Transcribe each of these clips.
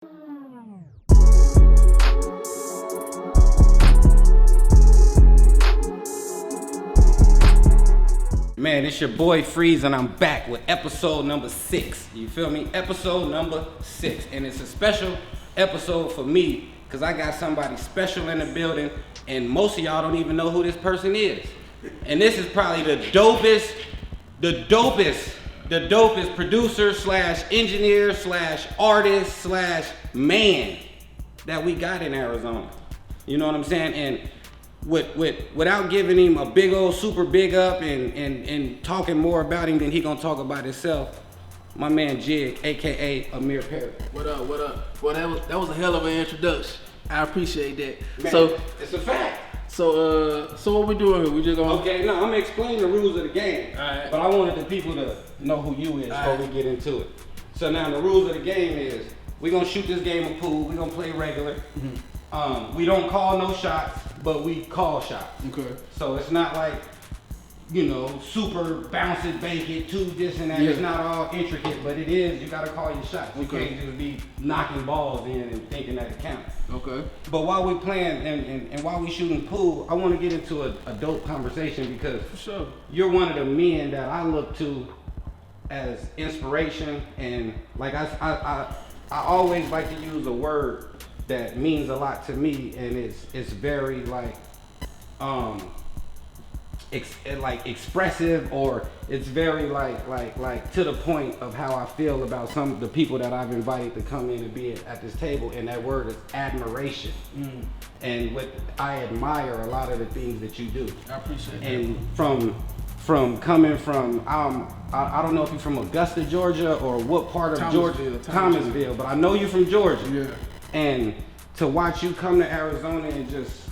Man, it's your boy FREEZ, and I'm back with episode number 6. You feel me? Episode number 6. And it's a special episode for me because I got somebody special in the building, and most of y'all don't even know who this person is. And this is probably the dopest producer slash engineer slash artist slash man that we got in Arizona. You know what I'm saying? And without giving him a big old super big up and talking more about him than he gonna talk about himself, my man Jigg, aka Amir. What up? Well, that was a hell of an introduction. I appreciate that. Man, so it's a fact. So what we doing here? We just gonna Okay, no, I'm gonna explain the rules of the game. Alright. But I wanted the people to know who you is before we get into it. So now the rules of the game is we gonna shoot this game of pool. We gonna play regular. We don't call no shots, but we call shots. Okay. So it's not like, you know, super bounce it, bank it, two this and that. Yeah. It's not all intricate, but it is. You gotta call your shots. You Okay. can't just be knocking balls in and thinking that it counts. Okay. But while we playing and while we shooting pool, I want to get into a dope conversation because For sure. you're one of the men that I look to as inspiration, and like I always like to use a word that means a lot to me, and it's very like expressive, or it's very like to the point of how I feel about some of the people that I've invited to come in and be at this table, and that word is admiration. And I admire a lot of the things that you do. I appreciate that. And from coming from I don't know if you're from Augusta, Georgia, or what part of Georgia, Thomasville, but I know you're from Georgia. Yeah. And to watch you come to Arizona and just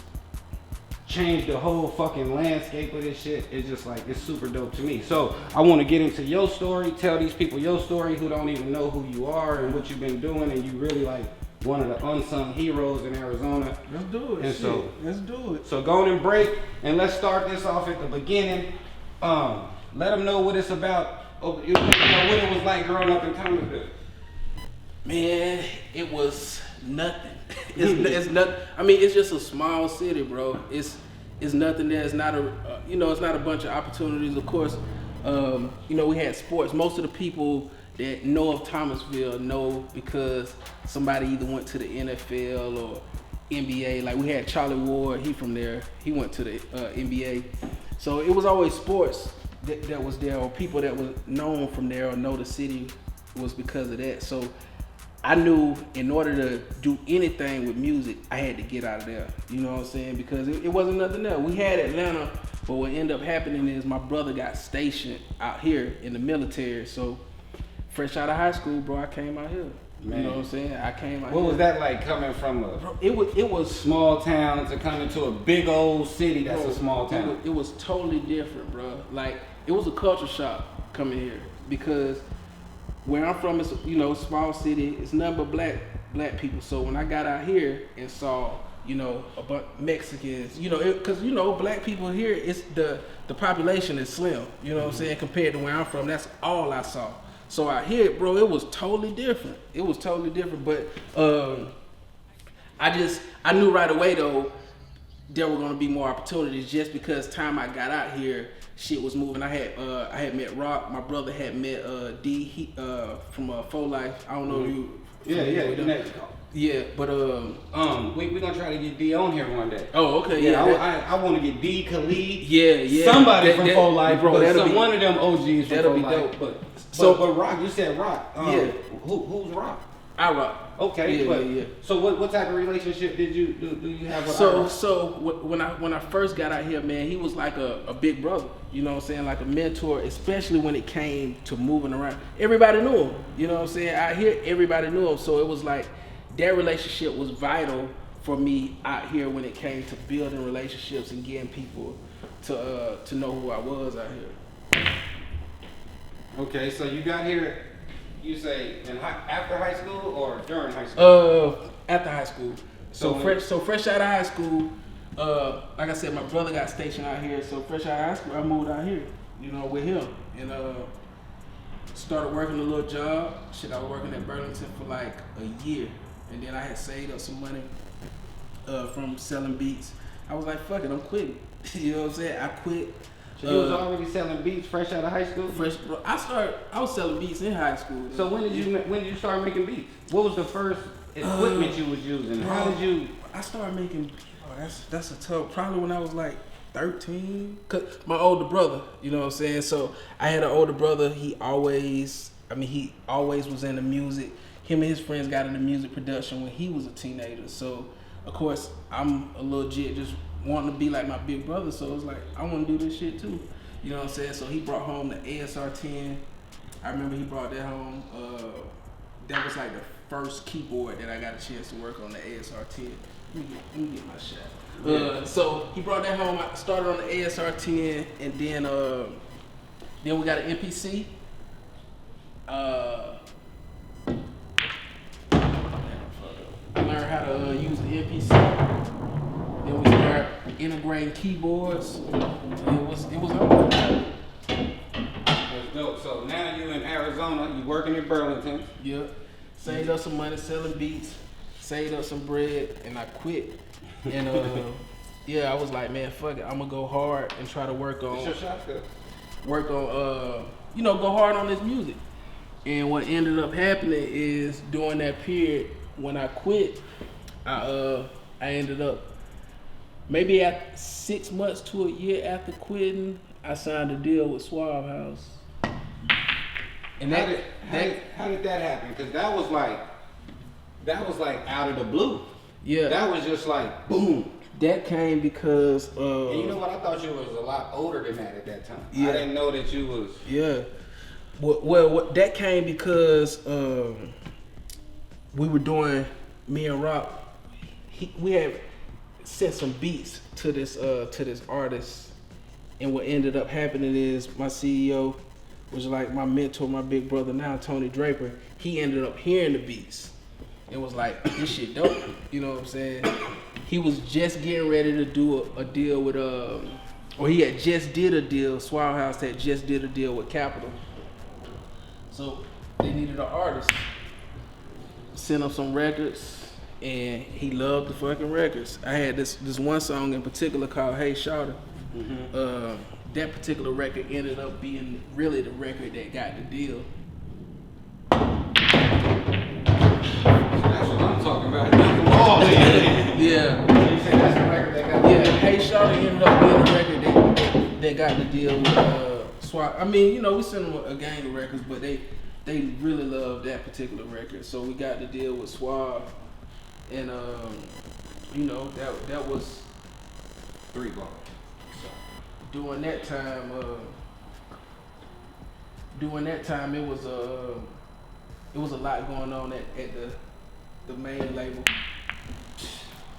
change the whole fucking landscape of this shit, it's just like, it's super dope to me. So I want to get into your story, tell these people your story who don't even know who you are and what you've been doing, and you really like one of the unsung heroes in Arizona. Let's do it. And shit. so- Let's do it. So go on and break, and let's start this off at the beginning. Let them know what it's about, what it was like growing up in Thomasville. Man, it was nothing. It's nothing. I mean, it's just a small city, bro. It's nothing there. It's not it's not a bunch of opportunities. Of course, we had sports. Most of the people that know of Thomasville know because somebody either went to the NFL or NBA. Like we had Charlie Ward, he from there. He went to the NBA. So it was always sports that was there, or people that was known from there or know the city was because of that. So I knew in order to do anything with music, I had to get out of there. You know what I'm saying? Because it wasn't nothing there. We had Atlanta, but what ended up happening is my brother got stationed out here in the military. So fresh out of high school, bro, I came out here. Man. You know what I'm saying? I came out What here. was that like coming from a Bro, it was small town to coming to a big old city that's a small town? It was totally different, bro. Like it was a culture shock coming here because where I'm from is small city. It's nothing but black people. So when I got out here and saw a bunch of Mexicans, because black people here, it's the population is slim. You know what I'm saying, compared to where I'm from. That's all I saw. So out here, bro, it was totally different. It was totally different. But I knew right away though there were gonna be more opportunities just because time I got out here, shit was moving. I had met Rock. My brother had met D from Faux Life. I don't know if you. Yeah, but we gonna try to get D on here one day. Oh, okay, Yeah, yeah. I want to get D, Khalid. Yeah. Somebody from Faux Life, bro. one of them OGs from That'll Faux be Life. dope. But Rock, you said Rock. Yeah. Who's Rock? I Rock. Okay, Yeah. So what type of relationship do you have with So when I first got out here, man, he was like a big brother. You know what I'm saying? Like a mentor, especially when it came to moving around. Everybody knew him. You know what I'm saying? Out here, everybody knew him. So it was like that relationship was vital for me out here when it came to building relationships and getting people to know who I was out here. Okay, so you got here. You say after high school or during high school? After high school. So fresh out of high school, like I said, my brother got stationed out here. So fresh out of high school, I moved out here, with him, and started working a little job. Shit, I was working at Burlington for like a year. and then I had saved up some money from selling beats. I was like, fuck it, I'm quitting. You know what I'm saying? I quit. So you was already selling beats fresh out of high school? Fresh, bro. I was selling beats in high school. So when did you start making beats? What was the first equipment you was using? How did you? I started making. Oh, that's a tough. Probably when I was like 13. Cause my older brother, you know what I'm saying. So I had an older brother. He always was into music. Him and his friends got into music production when he was a teenager. So of course I'm a little jit, just wanting to be like my big brother. So it was like I want to do this shit too. You know what I'm saying. So he brought home the ASR 10. I remember he brought that home. That was like the first keyboard that I got a chance to work on, the ASR 10. Let me get my shot. So he brought that home. I started on the ASR 10, and then we got an MPC. I learned how to use the MPC. Then we started integrating keyboards. It was on. That's dope. So now you in Arizona. You working in Burlington. Yep. Saved up some money selling beats. Saved up some bread, and I quit. And yeah, I was like, man, fuck it. I'm gonna go hard and try to work on. What's your shotgun? Work on, go hard on this music. And what ended up happening is during that period when I quit, I ended up maybe at 6 months to a year after quitting, I signed a deal with Suave House. And how did that happen? Because that was like out of the blue. Yeah. That was just like boom. That came because and you know what? I thought you was a lot older than that at that time. Yeah. I didn't know that you was. Yeah. Well, that came because we were doing, me and Rock, we had sent some beats to this artist, and what ended up happening is my CEO was like my mentor, my big brother now, Tony Draper. He ended up hearing the beats. It was like, this shit dope. You know what I'm saying? He was just getting ready to do a deal with or he had just did a deal. Suave House had just did a deal with Capitol. So they needed an artist. Sent him some records, and he loved the fucking records. I had this one song in particular called Hey Shawty. Mm-hmm. That particular record ended up being really the record that got the deal. That's what I'm talking about. Yeah. You said that's the record that got the deal. Hey Shawty ended up being the record that got the deal with Swap. I mean, we sent them a gang of records, but they really loved that particular record. So we got the deal with Suave, and that was 3 bars. During that time, it was a lot going on at the main label,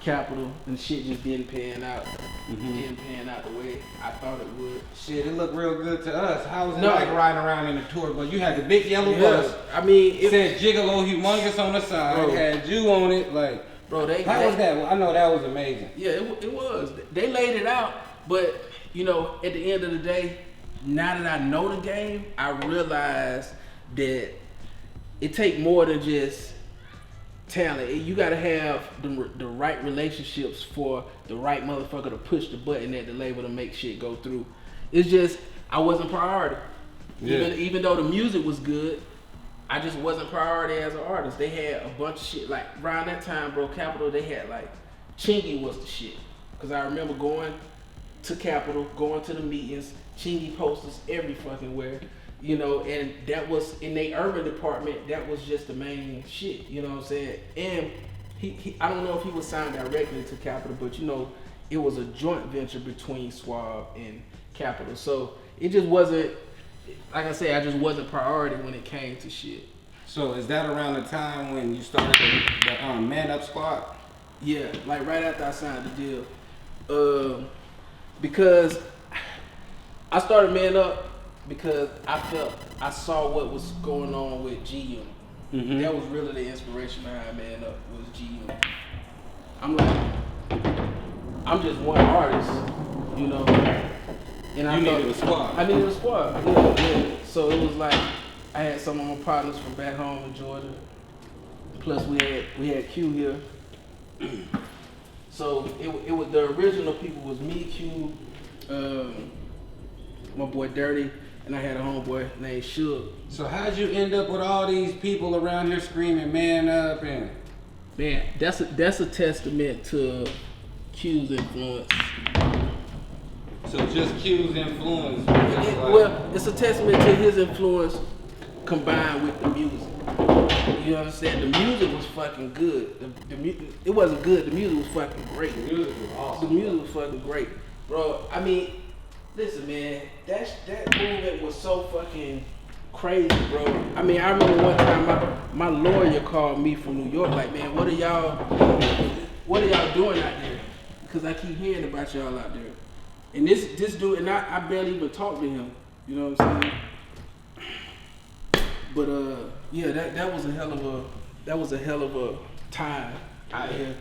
Capitol, and shit just didn't pan out. Didn't pan out the way I thought it would. Shit, it looked real good to us. How was it like riding around in the tour bus? You had the big yellow bus. I mean, it said Gigolo Humongous on the side. Bro. It had you on it, like. Bro, how was that? I know that was amazing. Yeah, it was. They laid it out, but at the end of the day, now that I know the game, I realize that it take more than just talent. You gotta have the right relationships for the right motherfucker to push the button at the label to make shit go through. It's just I wasn't priority. Yeah. Even though the music was good, I just wasn't priority as an artist. They had a bunch of shit like around that time, bro. Capitol, they had like Chingy was the shit. Cause I remember going to Capitol, going to the meetings, Chingy posters every fucking where. And that was in their urban department. That was just the main shit. You know what I'm saying? And he I don't know if he was signed directly to Capitol, but it was a joint venture between Suave and Capitol. So it just wasn't, like I said, I just wasn't priority when it came to shit. So is that around the time when you started the Man Up Squad? Yeah, like right after I signed the deal. Because I started Man Up because I saw what was going on with G Unit. That was really the inspiration behind Man Up, was G Unit. I'm like, I'm just one artist, And I needed a squad. I needed a squad. Yeah. So it was like I had some of my partners from back home in Georgia plus we had Q here. So it was the original people was me, Q, my boy Dirty, and I had a homeboy named Suge. So how'd you end up with all these people around here screaming "man up" and? Man, that's a testament to Q's influence. So just Q's influence. Well, it's a testament to his influence combined with the music. You understand? The music was fucking good. It wasn't good. The music was fucking great. The music was awesome. The music was fucking great, bro. I mean, listen, man. That movement was so fucking crazy, bro. I mean, I remember one time my lawyer called me from New York, like, man, what are y'all doing out there? Because I keep hearing about y'all out there. And this dude, and I barely even talked to him. You know what I'm saying? But yeah, that was a hell of a time out here.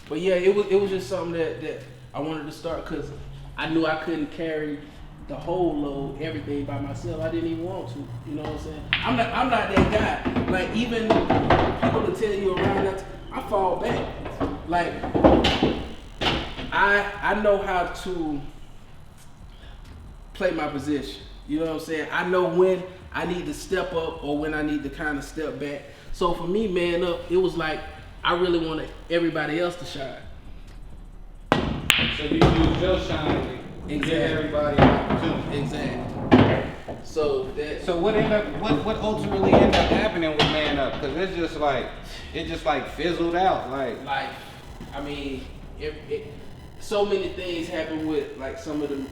But yeah, it was just something that I wanted to start because I knew I couldn't carry the whole load, everything by myself. I didn't even want to. You know what I'm saying? I'm not that guy. Like, even people will tell you around that, I fall back. Like, I know how to play my position. You know what I'm saying? I know when I need to step up or when I need to kind of step back. So for me, man up, it was like I really wanted everybody else to shine. So you use your shine to give everybody an opportunity. Exactly. So what ultimately ended up happening with Man Up? Because it just like fizzled out. Like I mean, so many things happened with like some of the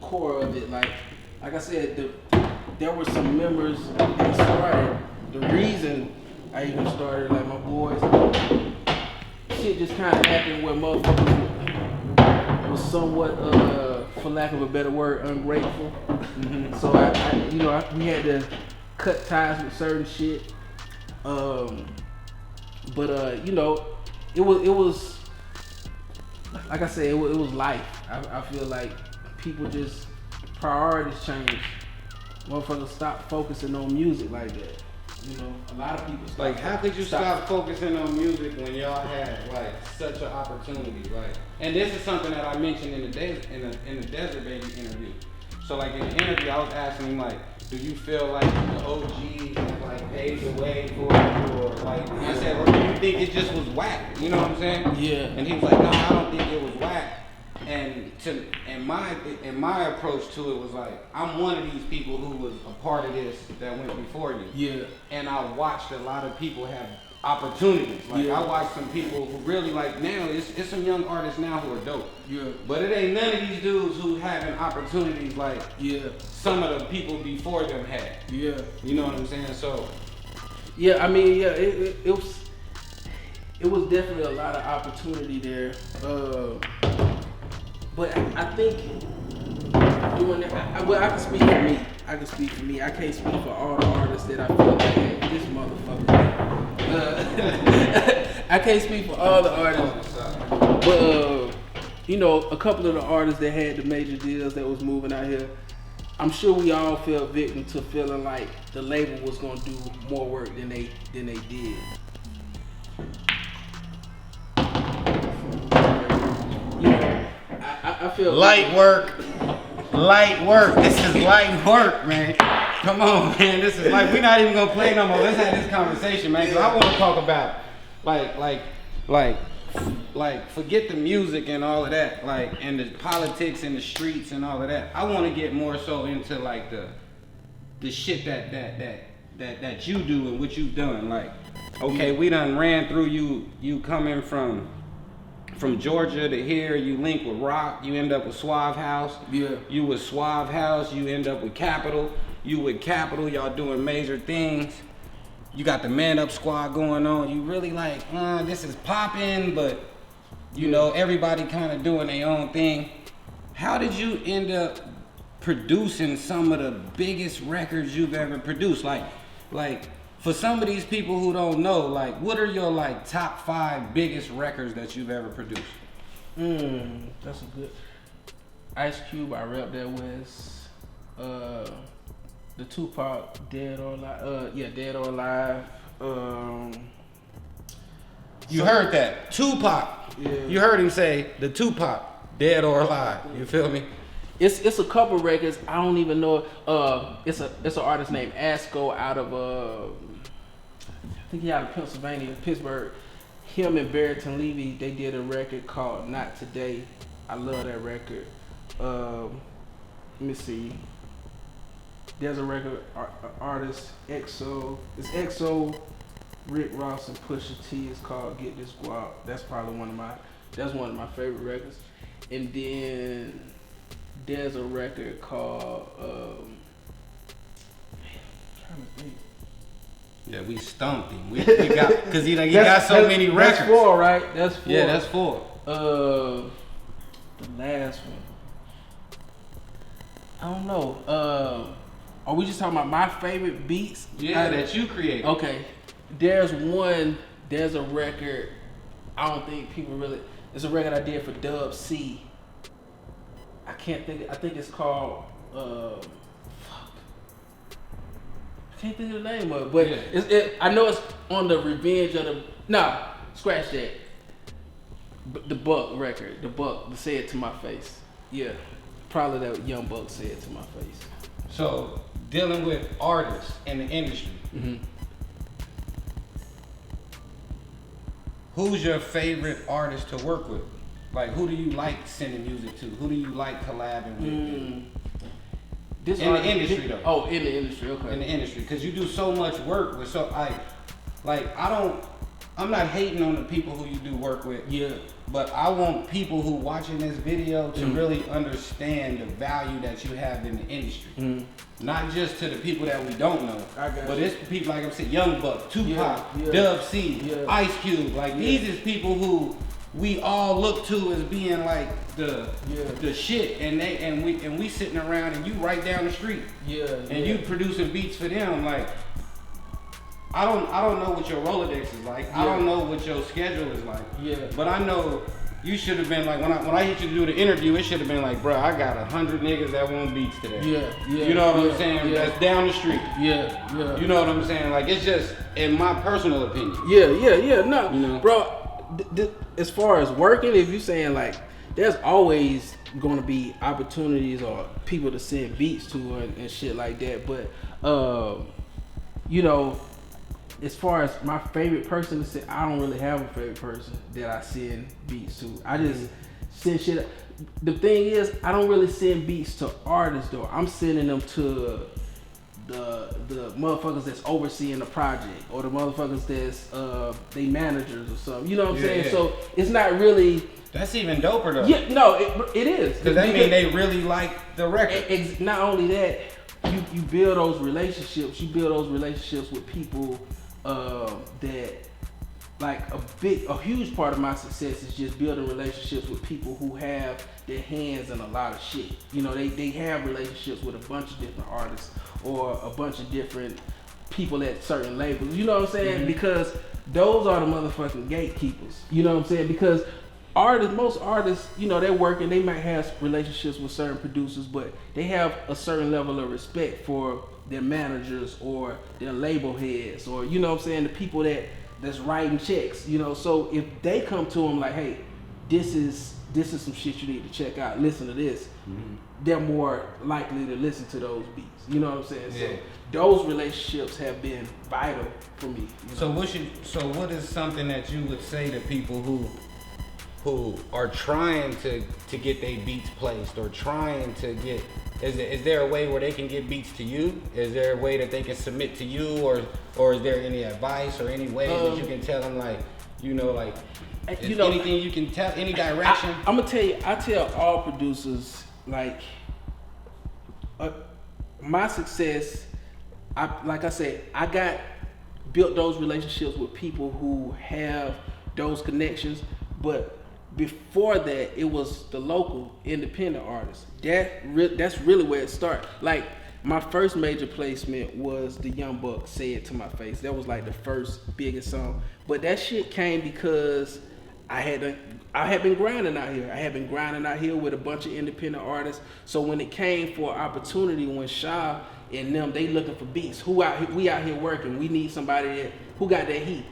core of it. Like I said, there were some members that started. The reason I even started, like my boys, shit just kind of happened where motherfuckers was somewhat, for lack of a better word, ungrateful. Mm-hmm. So we had to cut ties with certain shit. It was like I said, it was life. I feel like people just priorities change. Motherfuckers stop focusing on music like that. You know, a lot of people stop. Like, how could you stop focusing on music when y'all had like such an opportunity? Like, and this is something that I mentioned in the Desert Baby interview. So like in the interview, I was asking him like, do you feel like the OG have like paved the way for you, or like I said, or do you think it just was whack? You know what I'm saying? Yeah. And he was like, no, I don't think it was whack. And my approach to it was like, I'm one of these people who was a part of this that went before you. Yeah. And I watched a lot of people have opportunities. Like I watched some people who really like now, it's some young artists now who are dope. Yeah. But it ain't none of these dudes who having opportunities like some of the people before them had. Yeah. You know what I'm saying? So yeah, I mean, yeah, it was definitely a lot of opportunity there. But I think doing that, I can speak for me. I can't speak for all the artists that I feel like, hey, this motherfucker. I can't speak for all the artists. But, a couple of the artists that had the major deals that was moving out here, I'm sure we all fell victim to feeling like the label was going to do more work than they did. I feel light work. This is light work, man. Come on, man. This is like, we're not even gonna play no more. Let's have this conversation, man. Cause I want to talk about like forget the music and all of that, like, and the politics and the streets and all of that. I want to get more so into like the shit that you do and what you've done. Like, okay, we done ran through you coming from Georgia to here, you link with Rock, you end up with Suave House. Yeah. You with Suave House, you end up with Capital. You with Capital, y'all doing major things. You got the Man Up Squad going on. You really like, this is popping, but you know, everybody kind of doing their own thing. How did you end up producing some of the biggest records you've ever produced? Like for some of these people who don't know, like, what are your like top 5 biggest records that you've ever produced? That's a good. Ice Cube, I rap that with. The Tupac, Dead or Alive. Dead or Alive. You heard that. Tupac. Yeah. You heard him say the Tupac, dead or alive. You feel me? It's a couple records. I don't even know. It's an artist named Asco out of I think he out of Pennsylvania, Pittsburgh. Him and Barrington Levy, they did a record called Not Today. I love that record. Let me see. There's a record artist EXO. It's EXO, Rick Ross, and Pusha T. It's called Get This Guap. That's probably one of my favorite records. And then there's a record called trying to think. Yeah, we stumped him. We got because he got so many records. That's 4, right? That's 4. Yeah, that's 4. The last one. I don't know. Are we just talking about my favorite beats? Yeah, that you created. Okay. There's a record. I don't think people really. It's a record I did for Dub C. I can't think. I think it's called. I can't think of the name of it, but yeah. I know it's on the Revenge of the. Nah, scratch that. The Buck record. The Buck. Say It to My Face. Yeah, probably that Young Buck Say It to My Face. So dealing with artists in the industry. Mm-hmm. Who's your favorite artist to work with? Like, who do you like sending music to? Who do you like collabing with? This in the industry, though. Oh, in the industry, okay. In the industry, because you do so much work with I'm not hating on the people who you do work with. Yeah. But I want people who watching this video to really understand the value that you have in the industry. Not just to the people that we don't know, but it's people like I'm saying, Young Buck, Tupac, Dub C, Ice Cube. Like these is people who we all look to as being like the shit, and we sitting around and you right down the street, and you producing beats for them. Like I don't know what your Rolodex is like. I don't know what your schedule is like. But I know you should have been like when I hit you to do the interview, it should have been like, bro, I got 100 niggas that want beats today. You know what I'm saying? That's down the street. You know what I'm saying? Like it's just in my personal opinion. No, you know? Bro. As far as working, if you're saying like, there's always going to be opportunities or people to send beats to and shit like that. But you know, as far as my favorite person to send, I don't really have a favorite person that I send beats to. I just send shit. The thing is, I don't really send beats to artists though. I'm sending them to the motherfuckers that's overseeing the project or the motherfuckers that's they managers or something. You know what I'm saying? So it's not really. That's even doper though. Yeah, no, it is. Because that mean they really like the record. Not only that, you build those relationships. You build those relationships with people that like a huge part of my success is just building relationships with people who have their hands in a lot of shit. You know, they have relationships with a bunch of different artists or a bunch of different people at certain labels. You know what I'm saying? Because those are the motherfucking gatekeepers. You know what I'm saying? Because most artists, you know, they're working, they might have relationships with certain producers, but they have a certain level of respect for their managers or their label heads or, you know what I'm saying, the people that's writing checks, you know. So if they come to them like, hey, this is some shit you need to check out, listen to this, they're more likely to listen to those beats. You know what I'm saying? Yeah. So those relationships have been vital for me. You know? So what is something that you would say to people who are trying to get their beats placed or trying to get, is there a way where they can get beats to you? Is there a way that they can submit to you, or is there any advice or any way that you can tell them, like, you know, like, is anything you can tell, any direction? I'm gonna tell you, I tell all producers, like, my success, like I said, I built those relationships with people who have those connections, but before that, it was the local independent artists. That's really where it started. Like, my first major placement was the Young Buck Say It to My Face. That was like the first biggest song. But that shit came because I had been grinding out here. I had been grinding out here with a bunch of independent artists. So when it came for opportunity, when Shaw and them, they looking for beats. We out here working. We need somebody who got that heat.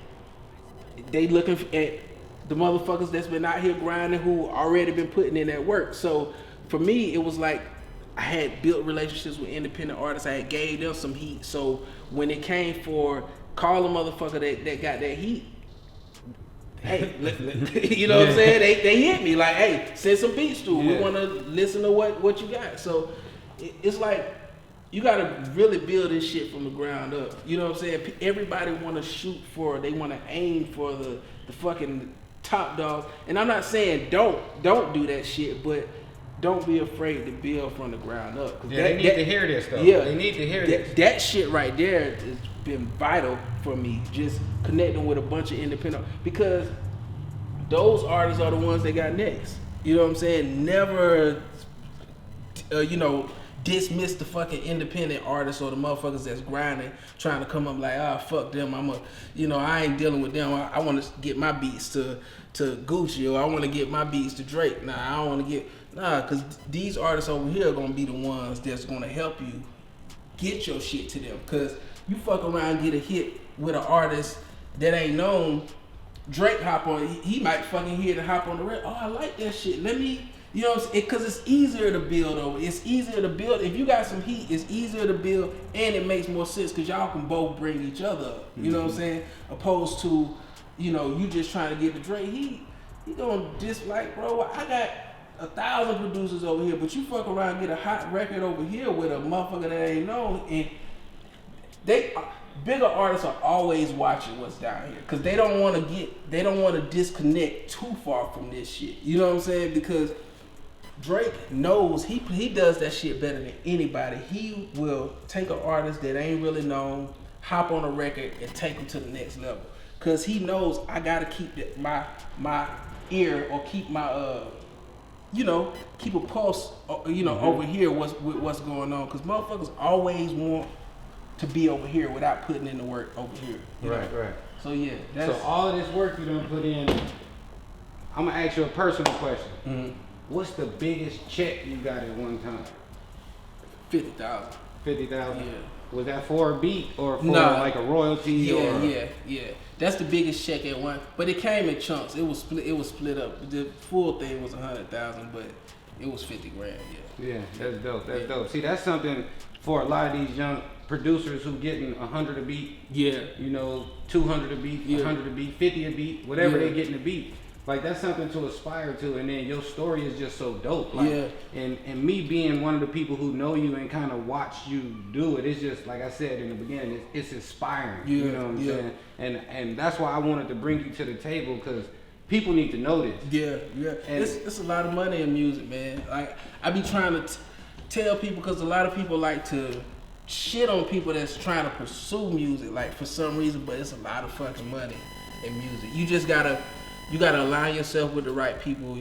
they looking at the motherfuckers that's been out here grinding who already been putting in that work. So for me, it was like I had built relationships with independent artists. I had gave them some heat. So when it came for call a motherfucker that got that heat, hey, you know what I'm saying? They hit me like, hey, send some beats to it. We want to listen to what you got. So it's like you got to really build this shit from the ground up. You know what I'm saying? Everybody want to shoot for, they want to aim for the fucking top dogs. And I'm not saying don't do that shit, but don't be afraid to build from the ground up. Yeah, they need to hear this though. Yeah, they need to hear this. That shit right there has been vital for me. Just connecting with a bunch of independent, because those artists are the ones that got next. You know what I'm saying? Never, dismiss the fucking independent artists or the motherfuckers that's grinding, trying to come up like, fuck them. I ain't dealing with them. I want to get my beats to Gucci, or I want to get my beats to Drake. I don't want to get, because these artists over here are going to be the ones that's going to help you get your shit to them. Because you fuck around and get a hit with an artist that ain't known. Drake hop on, he might fucking hear to hop on the record. I like that shit. Let me, because it's easier to build over. It's easier to build. If you got some heat, it's easier to build, and it makes more sense because y'all can both bring each other up. You know what I'm saying? Opposed to, you just trying to get the Drake. He gonna dislike, bro. I got 1,000 producers over here, but you fuck around and get a hot record over here with a motherfucker that ain't known, and bigger artists are always watching what's down here because they don't want to disconnect too far from this shit. You know what I'm saying? Because Drake knows he does that shit better than anybody. He will take an artist that ain't really known, hop on a record, and take them to the next level. Cause he knows I gotta keep my ear, or keep my keep a pulse, over here what's going on. Cause motherfuckers always want to be over here without putting in the work over here. Right. So yeah. So all of this work you done put in, I'm gonna ask you a personal question. Mm-hmm. What's the biggest check you got at one time? 50,000. 50,000. Yeah. Was that for a beat or for like a royalty? Yeah. That's the biggest check at one, but it came in chunks. It was split up. The full thing was 100,000, but it was 50 grand. Yeah, that's dope. That's dope. See, that's something for a lot of these young producers who getting 100 a beat. Yeah. 200 a beat, 100 a beat, 50 a beat, whatever they getting a beat. Like, that's something to aspire to, and then your story is just so dope. Like, and me being one of the people who know you and kind of watch you do it, it's just, like I said in the beginning, it's inspiring. You know what I'm saying? And that's why I wanted to bring you to the table, because people need to know this. Yeah. And it's a lot of money in music, man. Like, I be trying to tell people, because a lot of people like to shit on people that's trying to pursue music, like, for some reason, but it's a lot of fucking money in music. You just gotta align yourself with the right people.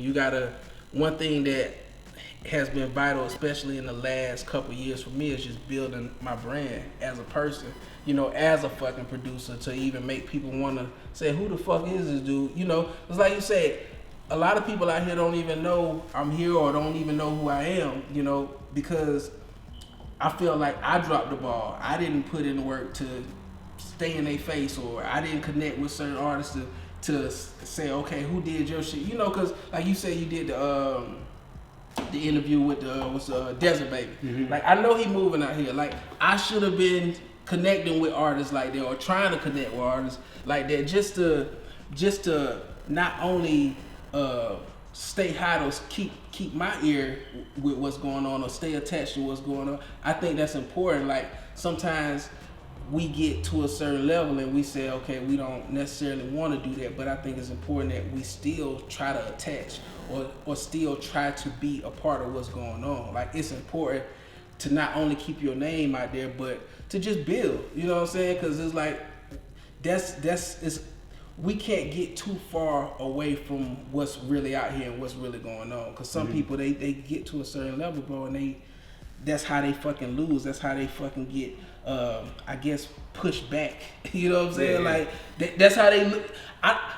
One thing that has been vital, especially in the last couple of years for me, is just building my brand as a person, as a fucking producer, to even make people want to say, who the fuck is this dude? It's like you said, a lot of people out here don't even know I'm here, or don't even know who I am, because I feel like I dropped the ball. I didn't put in the work to stay in their face, or I didn't connect with certain artists to say, okay, who did your shit? Because like you said, you did the interview with Desert Baby. Mm-hmm. Like, I know he moving out here. Like, I should have been connecting with artists like that, or trying to connect with artists like that, just to not only stay hot, or keep my ear with what's going on, or stay attached to what's going on. I think that's important. Like, sometimes we get to a certain level and we say, okay, we don't necessarily want to do that, but I think it's important that we still try to attach, or still try to be a part of what's going on. Like, it's important to not only keep your name out there, but to just build. You know what I'm saying? Because it's like we can't get too far away from what's really out here and what's really going on. Because some people they get to a certain level, bro, and that's how they fucking lose. That's how they fucking get, I guess, pushed back. You know what I'm saying? Yeah. Like, that's how they look.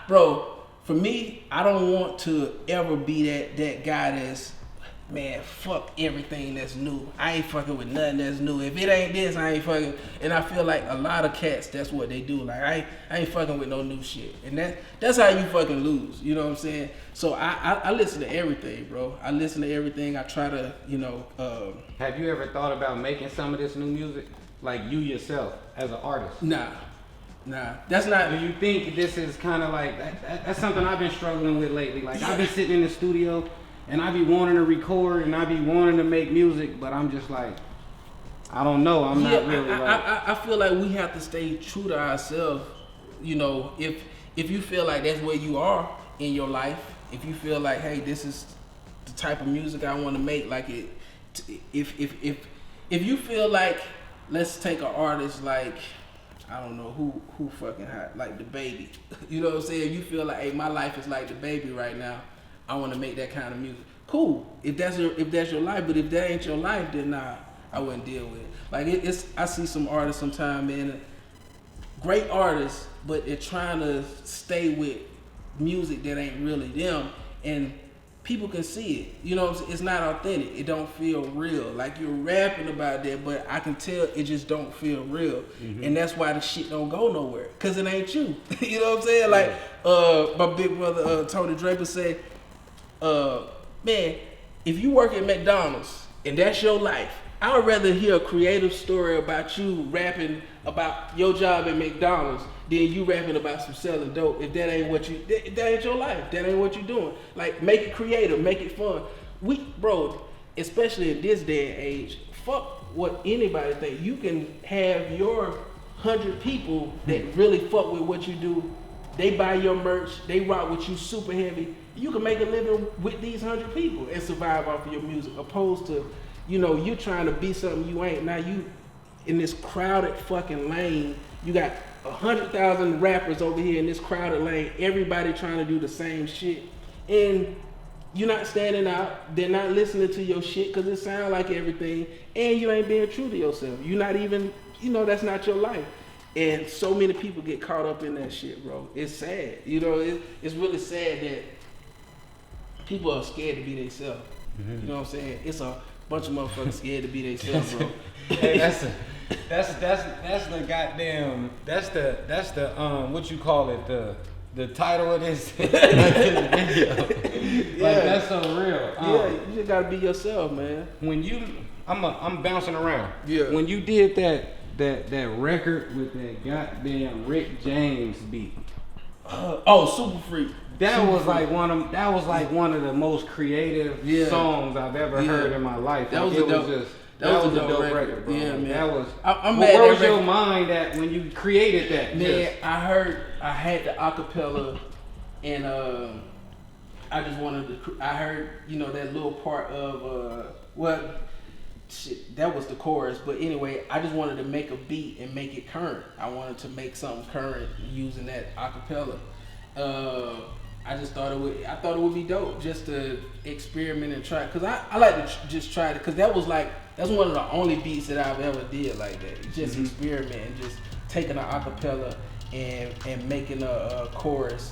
Bro, for me, I don't want to ever be that guy man, fuck everything that's new. I ain't fucking with nothing that's new. If it ain't this, I ain't fucking. And I feel like a lot of cats, that's what they do. Like I ain't fucking with no new shit. And that's how you fucking lose. You know what I'm saying? So I listen to everything, bro. I listen to everything. I try to, Have you ever thought about making some of this new music, like you yourself as an artist? Nah, that's not. Do you think this is kind of like that's something I've been struggling with lately? Like I've been sitting in the studio and I be wanting to record and I be wanting to make music, but I'm just like, I don't know. I'm not really. I feel like we have to stay true to ourselves. You know, if you feel like that's where you are in your life, if you feel like, hey, this is the type of music I want to make, like it. If you feel like, let's take an artist like, I don't know who fucking hot, like the Baby. You know what I'm saying? You feel like, hey, my life is like the Baby right now. I want to make that kind of music. Cool, if that's your life. But if that ain't your life, then nah, I wouldn't deal with it. Like I see some artists sometimes, man, great artists, but they're trying to stay with music that ain't really them, and people can see it. You know what I'm saying? It's not authentic. It don't feel real. Like you're rapping about that, but I can tell it just don't feel real. Mm-hmm. And that's why the shit don't go nowhere. Cause it ain't you. You know what I'm saying? Like my big brother Tony Draper said, man, if you work at McDonald's and that's your life, I would rather hear a creative story about you rapping about your job at McDonald's than you rapping about some selling dope. If that ain't what that ain't your life, that ain't what you doing. Like, make it creative, make it fun. Bro, especially in this day and age, fuck what anybody think. You can have your 100 people that really fuck with what you do. They buy your merch, they rock with you super heavy. You can make a living with these 100 people and survive off of your music, opposed to, you trying to be something you ain't. Now you in this crowded fucking lane. You got 100,000 rappers over here in this crowded lane. Everybody trying to do the same shit, and you're not standing out. They're not listening to your shit because it sounds like everything, and you ain't being true to yourself. You're not even, that's not your life. And so many people get caught up in that shit, bro. It's sad. It's really sad that people are scared to be themselves. Mm-hmm. You know what I'm saying? It's a bunch of motherfuckers scared to be themselves, bro. Hey, that's the goddamn, that's the what you call it, the title of this video. Like, that's so real. Yeah, you just gotta be yourself, man. When I'm bouncing around. Yeah. When you did that record with that goddamn Rick James beat. Super Freak. That was like one of the most creative songs I've ever heard in my life. That was a dope record, bro. Yeah, man. That was. I'm mad. Where was your mind at when you created that? Man, I had the acapella, and I just wanted to. I heard that little part of shit, that was the chorus. But anyway, I just wanted to make a beat and make it current. I wanted to make something current using that acapella. I just thought it would be dope just to experiment and try, cause I like to just try it, cause that's one of the only beats that I've ever did like that. Just experiment and just taking an acapella and making a chorus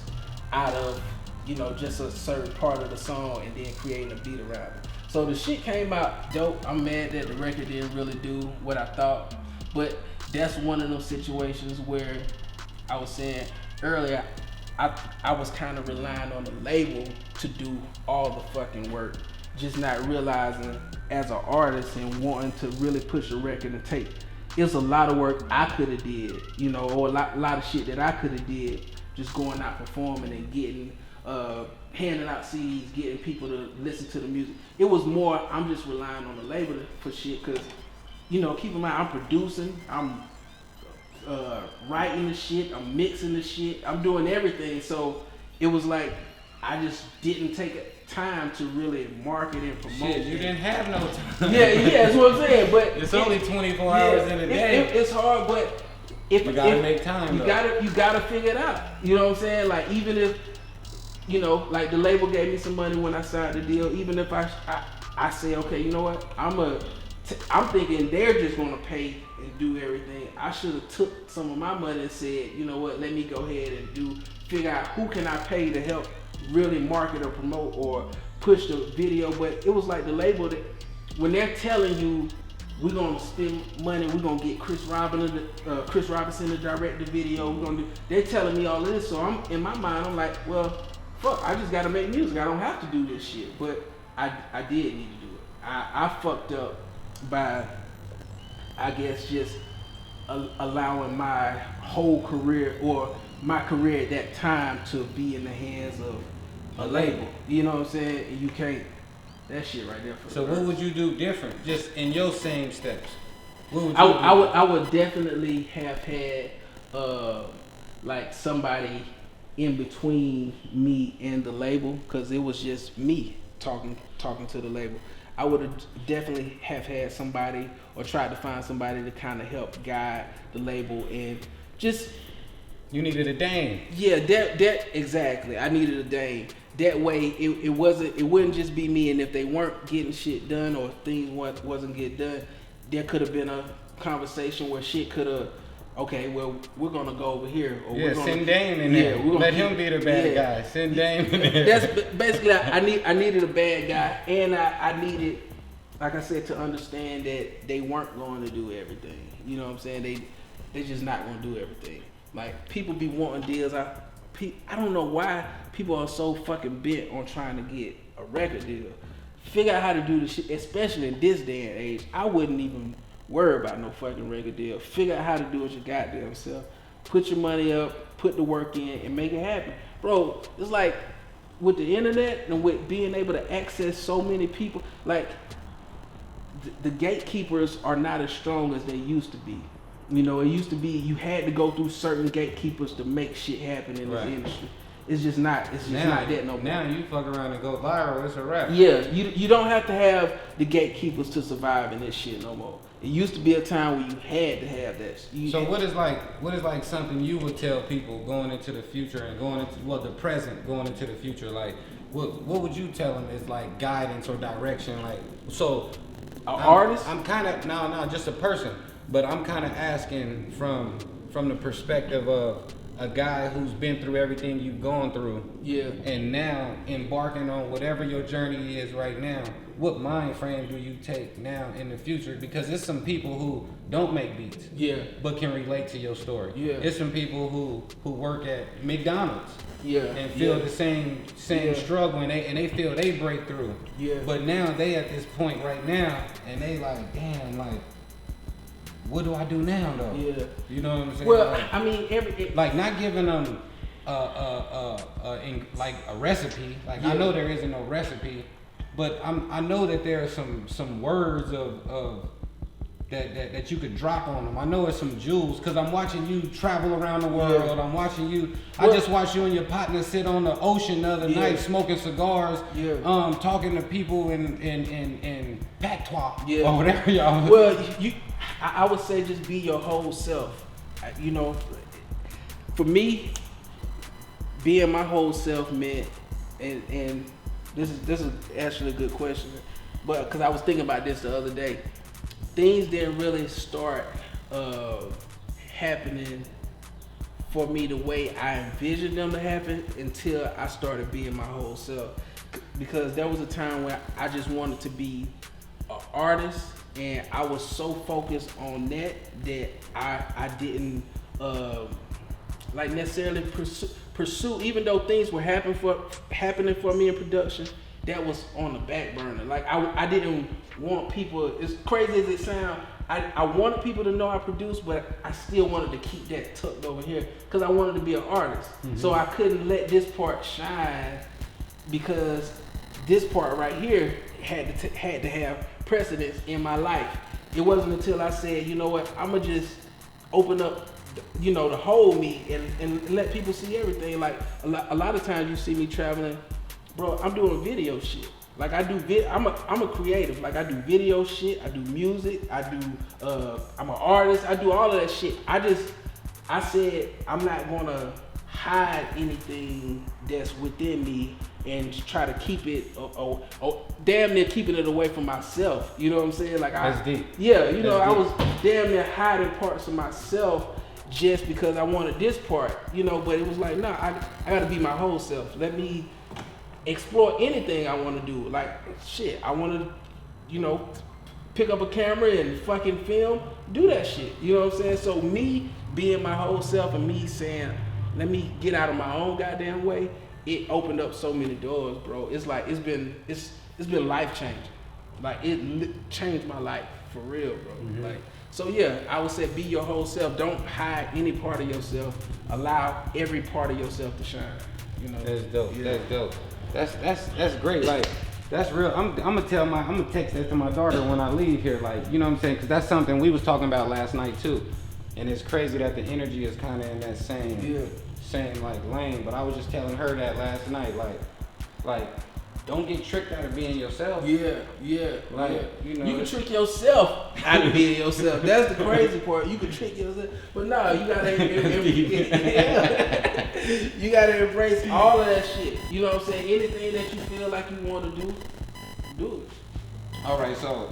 out of just a certain part of the song and then creating a beat around it. So the shit came out dope. I'm mad that the record didn't really do what I thought, but that's one of those situations where I was saying earlier, I was kind of relying on the label to do all the fucking work, just not realizing as an artist and wanting to really push a record and take. It's a lot of work I could have did, or a lot of shit that I could have did, just going out performing and getting, handing out CDs, getting people to listen to the music. It was more, I'm just relying on the label for shit, cause, keep in mind, I'm producing, I'm writing the shit, I'm mixing the shit, I'm doing everything. So it was like I just didn't take time to really market and promote. Shit, you didn't have no time. Yeah, that's what I'm saying. But it's only 24 hours in a day. It's hard, but you gotta make time. You gotta figure it out. You know what I'm saying? Like, even if like the label gave me some money when I signed the deal, even if I say, okay, you know what, I'm thinking they're just gonna pay and do everything. I should have took some of my money and said, you know what, let me go ahead and figure out who can I pay to help really market or promote or push the video, but it was like the label that when they're telling you we're gonna spend money, we're gonna get Chris Robinson to direct the video, they're telling me all of this, so I'm in my mind, I'm like, well, fuck, I just gotta make music. I don't have to do this shit, but I did need to do it. I fucked up by, I guess, just allowing my whole career or my career at that time to be in the hands of a label. You know what I'm saying? And you can't. That shit right there. So what would you do different, just in your same steps? What would you I would definitely have had like somebody in between me and the label, because it was just me talking to the label. I would have definitely have had somebody, or tried to find somebody to kind of help guide the label, and just. You needed a dame. Yeah, that exactly. I needed a dame. That way, it wouldn't just be me. And if they weren't getting shit done, or things wasn't getting done, there could have been a conversation where shit could have. Okay, well, we're gonna go over here. Or yeah, we're gonna, send Dame in there. Let him be the bad guy. Send Dame in there. That's basically. I needed a bad guy, and I needed, like I said, to understand that they weren't going to do everything. You know what I'm saying? They just not gonna do everything. Like, people be wanting deals. I don't know why people are so fucking bent on trying to get a record deal. Figure out how to do the shit, especially in this day and age. I wouldn't even worry about no fucking record deal. Figure out how to do it your goddamn self. Put your money up, put the work in, and make it happen. Bro, it's like with the internet and with being able to access so many people, like the gatekeepers are not as strong as they used to be. You know, it used to be you had to go through certain gatekeepers to make shit happen in this industry. It's just not. It's just not that no more. Now you fuck around and go viral. It's a wrap. Yeah, you don't have to have the gatekeepers to survive in this shit no more. It used to be a time where you had to have that. So what is like something you would tell people going into the future and going into the present, going into the future? Like what would you tell them is like guidance or direction? Like so, artist? I'm kind of no, just a person. But I'm kind of asking from the perspective of a guy who's been through everything you've gone through. Yeah. And now embarking on whatever your journey is right now. What mind frame do you take now in the future? Because there's some people who don't make beats. Yeah. But can relate to your story. Yeah. There's some people who work at McDonald's. Yeah. And feel the same struggle, and they feel they break through. Yeah. But now they at this point right now, and they like, damn, like, what do I do now though? Yeah. You know what I'm saying? Well, like, I mean, like not giving them like a recipe. Like I know there isn't no recipe, but I know that there are some words of that you could drop on them. I know it's some jewels because I'm watching you travel around the world. Yeah. I'm watching you. I just watched you and your partner sit on the ocean the other night smoking cigars. Yeah. Talking to people in patois or whatever y'all. Well, I would say just be your whole self. You know, for me, being my whole self meant, and this is actually a good question, but because I was thinking about this the other day. Things didn't really start happening for me the way I envisioned them to happen until I started being my whole self. Because there was a time where I just wanted to be an artist, and I was so focused on that I didn't like necessarily pursue, even though things were happening for me in production. That was on the back burner. Like I didn't want people, as crazy as it sounds, I wanted people to know I produced, but I still wanted to keep that tucked over here because I wanted to be an artist. Mm-hmm. So I couldn't let this part shine because this part right here had to have precedence in my life. It wasn't until I said, you know what, I'm gonna just open up, you know, the whole me and let people see everything. Like a lot of times you see me traveling. Bro, I'm doing video shit. Like I do I'm a creative. Like I do video shit, I do music, I'm an artist, I do all of that shit. I said I'm not gonna hide anything that's within me and try to keep it damn near keeping it away from myself. You know what I'm saying? Like that's deep. Yeah, you know, I was damn near hiding parts of myself just because I wanted this part, you know, but it was like, nah, I gotta be my whole self. Let me explore anything I want to do. Like shit, I want to, you know, pick up a camera and fucking film, do that shit. You know what I'm saying? So me being my whole self and me saying, let me get out of my own goddamn way, it opened up so many doors, bro. It's like it's been life changing. Like it changed my life for real, bro. Mm-hmm. Like so yeah, I would say be your whole self. Don't hide any part of yourself. Allow every part of yourself to shine. You know. That's dope. Yeah. That's dope. That's great. Like that's real. I'm gonna text that to my daughter when I leave here. Like, you know what I'm saying? Because that's something we was talking about last night too. And it's crazy that the energy is kind of in that same like lane. But I was just telling her that last night. Like don't get tricked out of being yourself. Yeah. Like, you know, you can trick yourself out of being yourself. That's the crazy part. You can trick yourself, but no, you gotta you gotta embrace all of that shit. You know what I'm saying? Anything that you feel like you want to do it. All right, so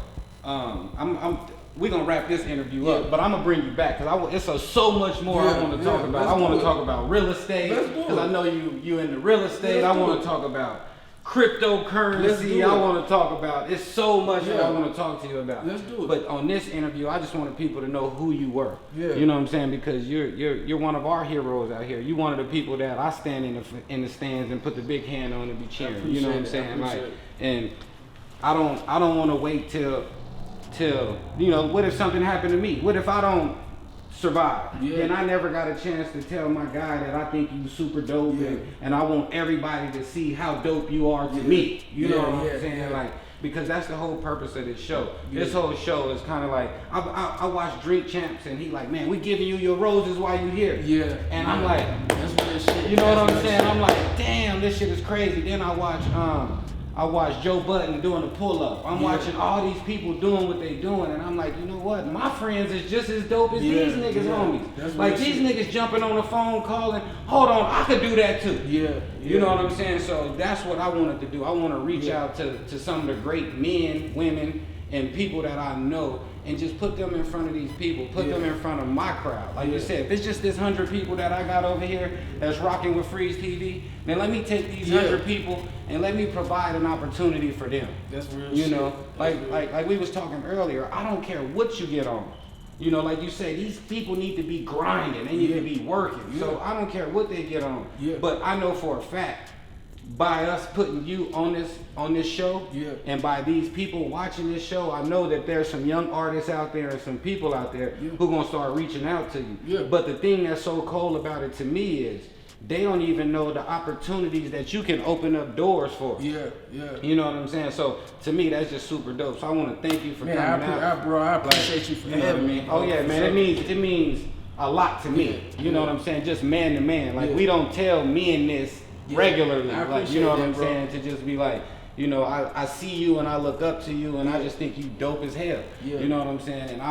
we're gonna wrap this interview up, but I'm gonna bring you back because it's so much more I want to talk about. I want to talk about real estate because I know you into real estate. I want to talk about cryptocurrency. I want to talk about. It's so much that I want to talk to you about. Let's do it. But on this interview, I just wanted people to know who you were. Yeah. You know what I'm saying? Because you're one of our heroes out here. You're one of the people that I stand in the stands and put the big hand on and be cheering. You know what I'm saying? Like, and I don't want to wait till you know, what if something happened to me? What if I don't survive? Then I never got a chance to tell my guy that I think you super dope and I want everybody to see how dope you are to me. You know what I'm saying? Like, because that's the whole purpose of this show. This whole show is kind of like, I watch Drink Champs and he like, man, we giving you your roses while you here. And I'm like, that's real shit. You know what I'm saying? I'm like, damn, this shit is crazy. Then I watch Joe Budden doing a pull-up. I'm watching all these people doing what they doing, and I'm like, you know what? My friends is just as dope as these niggas homies. That's like these niggas jumping on the phone calling, hold on, I could do that too. You know what I'm saying? So that's what I wanted to do. I want to reach out to some of the great men, women, and people that I know and just put them in front of these people, put them in front of my crowd. Like you said, if it's just this 100 people that I got over here that's rocking with FREEZTV, then let me take these 100 people and let me provide an opportunity for them. That's real You shit. know, like we was talking earlier, I don't care what you get on. You know, like you say, these people need to be grinding, they need to be working. So I don't care what they get on. But I know for a fact, by us putting you on this show, and by these people watching this show, I know that there's some young artists out there and some people out there who gonna start reaching out to you. But the thing that's so cool about it to me is they don't even know the opportunities that you can open up doors for. You know what I'm saying? So to me, that's just super dope. So I want to thank you for coming out. Bro, I appreciate you for having me. Oh yeah, man. It means a lot to me. You know what I'm saying? Just man to man. Like we don't tell men this regularly, like, you know what I'm saying, to just be like, you know, I see you and I look up to you and I just think you dope as hell. You know what I'm saying? And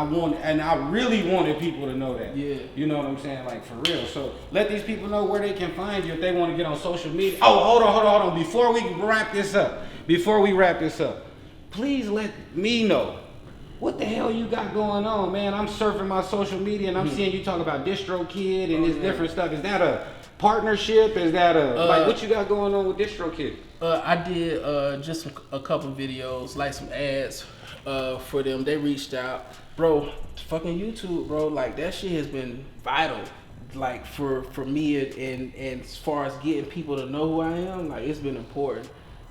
I really wanted people to know that. You know what I'm saying? Like, for real. So let these people know where they can find you if they want to get on social media. Oh, hold on. Before we wrap this up, please let me know what the hell you got going on, man. I'm surfing my social media and I'm seeing you talk about DistroKid and this different stuff. Is that a partnership? Is that like what you got going on with DistroKid? I did just a couple videos, like some ads for them. They reached out, bro. Fucking YouTube, bro. Like that shit has been vital, like for me and as far as getting people to know who I am. Like it's been important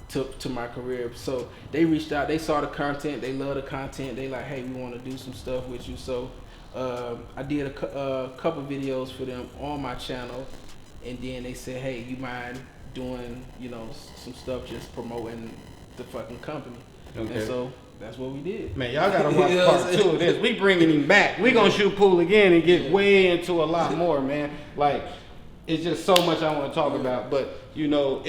to my career. So they reached out. They saw the content. They love the content. They like, hey, we want to do some stuff with you. So I did a couple videos for them on my channel. And then they said, hey, you mind doing, you know, some stuff just promoting the fucking company. And so that's what we did. Man, y'all gotta watch part 2 of this. We bringing him back. We gonna shoot pool again and get way into a lot more, man. Like, it's just so much I want to talk about. But you know,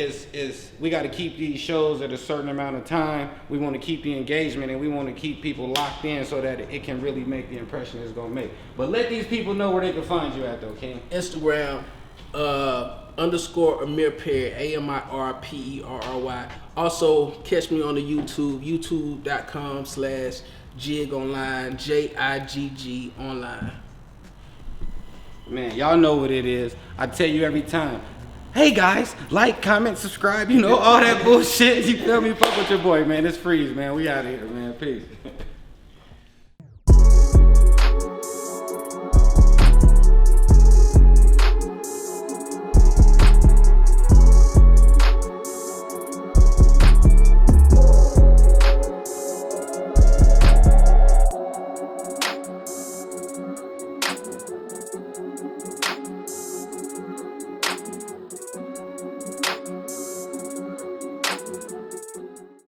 we got to keep these shows at a certain amount of time. We want to keep the engagement and we want to keep people locked in so that it can really make the impression it's gonna make. But let these people know where they can find you at, though, King. Instagram. _ Amir Perry, AmirPerry. Also catch me on the youtube.com/Jigg online, JIGG online. Man, y'all know what it is. I tell you every time, Hey guys, like, comment, subscribe, you know, all that bullshit. You feel me? Fuck with your boy, man. It's Freeze, man. We out of here, man. Peace.